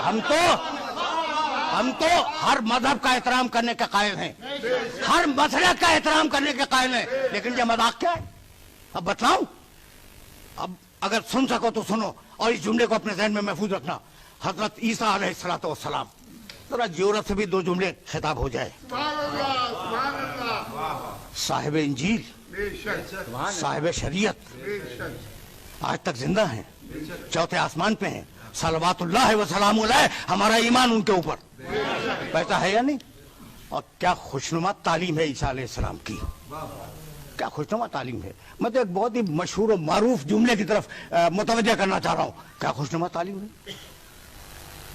ہم تو ہر مذہب کا احترام کرنے کے قائل ہیں, ہر مسلک کا احترام کرنے کے قائل ہیں, لیکن یہ مذاق کیا ہے؟ اب بتلاؤں؟ اب اگر سن سکو تو سنو, اور اس جملے کو اپنے ذہن میں محفوظ رکھنا. حضرت عیسیٰ علیہ الصلوۃ والسلام, ذرا جورت سے بھی دو جملے خطاب ہو جائے. صاحب انجیل, صاحب شریعت, آج تک زندہ ہیں, چوتھے آسمان پہ ہیں, صلوات اللہ وسلام علیہ, ہمارا ایمان ان کے اوپر. ایسا ہے یا نہیں؟ اور کیا خوشنما تعلیم ہے عیسیٰ علیہ السلام کی, کیا خوشنما تعلیم ہے. میں تو ایک بہت ہی مشہور و معروف جملے کی طرف متوجہ کرنا چاہ رہا ہوں. کیا خوشنما تعلیم ہے,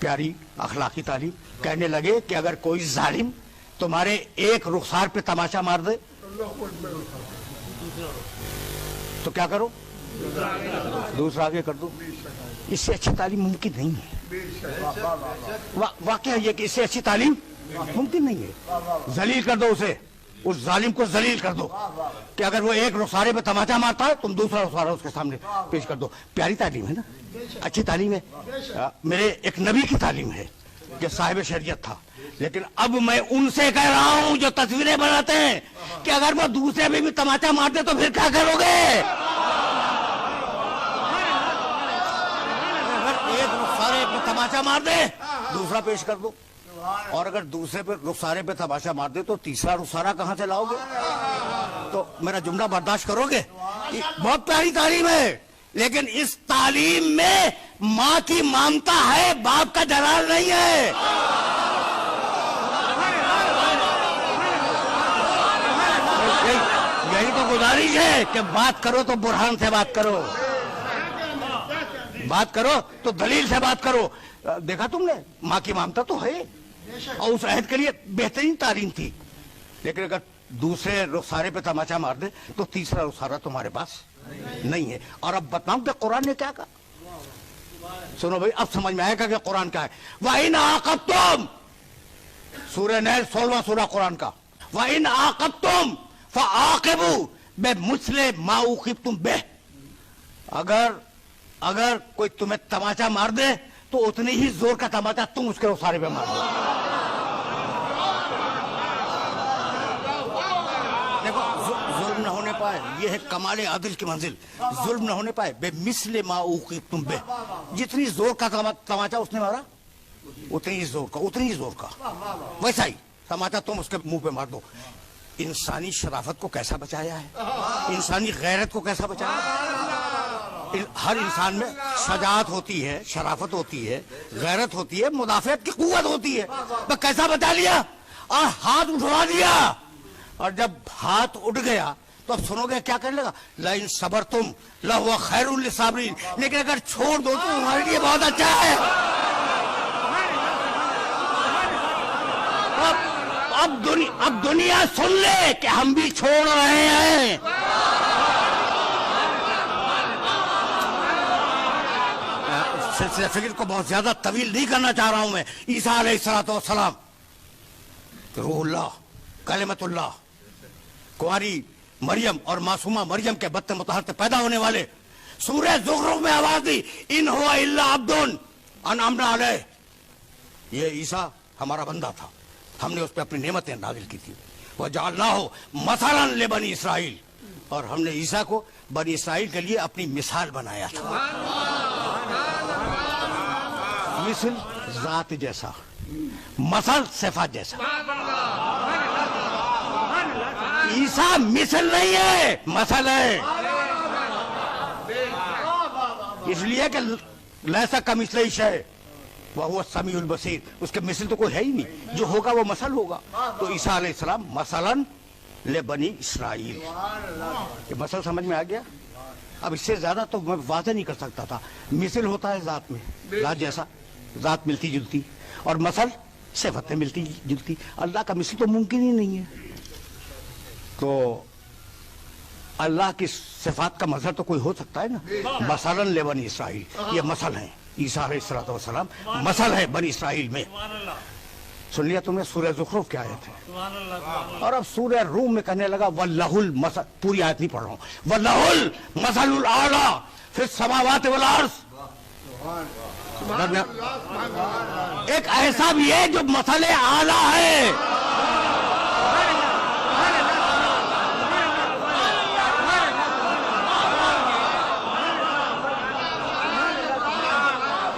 پیاری اخلاقی تعلیم. کہنے لگے کہ اگر کوئی ظالم تمہارے ایک رخسار پہ تماشا مار دے تو کیا کرو؟ دوسرا آگے کر دو. اس سے اچھی تعلیم ممکن نہیں ہے. واقعہ یہ کہ اس سے اچھی تعلیم ممکن نہیں ہے. ذلیل کر دو اسے, اس ظالم کو ذلیل کر دو کہ اگر وہ ایک رخسارے پہ تماچا مارتا ہے تم دوسرا رخسارہ اس کے سامنے پیش کر دو. پیاری تعلیم ہے نا, اچھی تعلیم ہے. میرے ایک نبی کی تعلیم ہے کہ صاحب شریعت تھا. لیکن اب میں ان سے کہہ رہا ہوں جو تصویریں بناتے ہیں کہ اگر وہ دوسرے پہ بھی تماچا مار دے تو پھر کیا کرو گے؟ اگر ایک رخسارے پہ تماچا مار دے دوسرا پیش کر دو, اور اگر دوسرے پہ رخسارے پہ تماشا مار دے تو تیسرا رخسارہ کہاں سے لاؤ گے؟ تو میرا جملہ برداشت کرو گے؟ بہت پیاری تعلیم ہے, لیکن اس تعلیم میں ماں کی ممتا ہے, باپ کا جلال نہیں ہے. یہی تو گزارش ہے کہ بات کرو تو برہان سے بات کرو, بات کرو تو دلیل سے بات کرو. دیکھا تم نے, ماں کی ممتا تو ہے اور اس عہد کے لیے بہترین تعلیم تھی, لیکن اگر دوسرے رخسارے پہ تماچا مار دے تو تیسرا رخسارہ تمہارے پاس نہیں ہے. اور اب بتاؤں کہ قرآن نے کیا کہا؟ سنو بھائی, اب سمجھ میں آئے گا کہ قرآن کیا ہے. وَإِنْ عَاقَبْتُمْ, سورہ نحل 16واں سورہ قرآن کا. وَإِنْ عَاقَبْتُمْ فَعَاقِبُوا بِمِثْلِ مَا عُوقِبْتُمْ بِهِ, اگر کوئی تمہیں تماچا مار دے تو اتنی ہی زور کا تماچا تم اس کے رخسارے پہ مار دو. دیکھو, ظلم نہ ہونے پائے, یہ ہے کمال عدل کی منزل. ظلم نہ ہونے پائے, بے مثل ما عوقبتم بہ, جتنی زور کا تماچا اس نے مارا اتنی ہی زور کا ویسا ہی تماچا تم اس کے منہ پہ مار دو. انسانی شرافت کو کیسا بچایا ہے, انسانی غیرت کو کیسا بچایا ہے. ہر انسان میں شجاعت ہوتی ہے, شرافت ہوتی ہے, غیرت ہوتی ہے, مدافعت کی قوت ہوتی ہے. تو کیسا بچا لیا, اور ہاتھ اٹھوا دیا, اور جب ہاتھ اٹھ گیا تو اب سنو گے کیا کرنے لگا, لَإِن صَبَرْتُمْ لَهُوَ خَيْرٌ لِلصَّابِرِينَ, لیکن اگر چھوڑ دو تو تمہارے لیے بہت اچھا ہے. اب دنیا سن لے کہ ہم بھی چھوڑ رہے ہیں. سلسلہ فکر کو بہت زیادہ طویل نہیں کرنا چاہ رہا ہوں میں. عیسیٰ علیہ الصلوۃ والسلام, روح اللہ, کلمت اللہ, کنواری مریم اور معصومہ مریم کے بطن مطہر سے پیدا ہونے والے, سورہ زخرف میں آواز دی, ان هو الا عبد انعمنا علیہ. یہ عیسیٰ ہمارا بندہ تھا, ہم نے اس پہ اپنی نعمتیں نازل کی تھی. وجعلناہ مثلا لبنی اسرائیل, اور ہم نے عیسیٰ کو بنی اسرائیل کے لیے اپنی مثال بنایا تھا. مثل ذات جیسا, مثل صفات جیسا. عیسیٰ مثل نہیں ہے, مثل ہے. اس لیے کہ لیسا کمثلہ شیء وہو السمیع البصیر, اس کے مثل تو کوئی ہے ہی نہیں, جو ہوگا وہ مثل ہوگا. تو عیسیٰ علیہ السلام مثلا لبنی اسرائیل, یہ مثل سمجھ میں آ گیا. اب اس سے زیادہ تو میں واضح نہیں کر سکتا تھا. مثل ہوتا ہے ذات میں, ذات جیسا, ذات ملتی جلتی, اور مثل صفتیں ملتی جلتی. اللہ کا مثل تو ممکن ہی نہیں ہے. تو اللہ کی صفات کا مظہر تو کوئی ہو سکتا ہے نا. مثلا لبنی اسرائیل, یہ مثل ہیں. عیسیٰ علیہ الصلوۃ والسلام مثل ہے بنی اسرائیل میں. سن لیا تم نے سورہ زخرف کی آیت ہے. اور اب سورہ روم میں کہنے لگا وَلَّهُ الْمَثَلُ, پوری آیت نہیں پڑھ رہا ہوں, وَلَّهُ الْمَثَلُ الْأَعْلَىٰ فِي السَّمَاوَاتِ وَالْأَرْضِ. ایک ایسا بھی ہے جو مثل اعلیٰ ہے.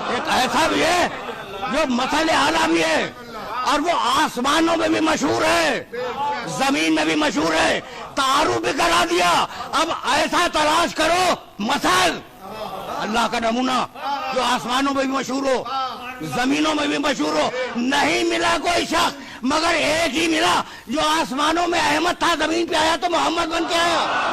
ایک ایسا بھی ہے جو مثل اعلیٰ بھی ہے اور وہ آسمانوں میں بھی مشہور ہے, زمین میں بھی مشہور ہے, تعارف بھی کرا دیا. اب ایسا تلاش کرو مثل اللہ کا نمونہ جو آسمانوں میں بھی مشہور ہو, زمینوں میں بھی مشہور ہو. نہیں ملا کوئی شخص مگر ایک ہی ملا جو آسمانوں میں احمد تھا, زمین پہ آیا تو محمد بن کے آیا.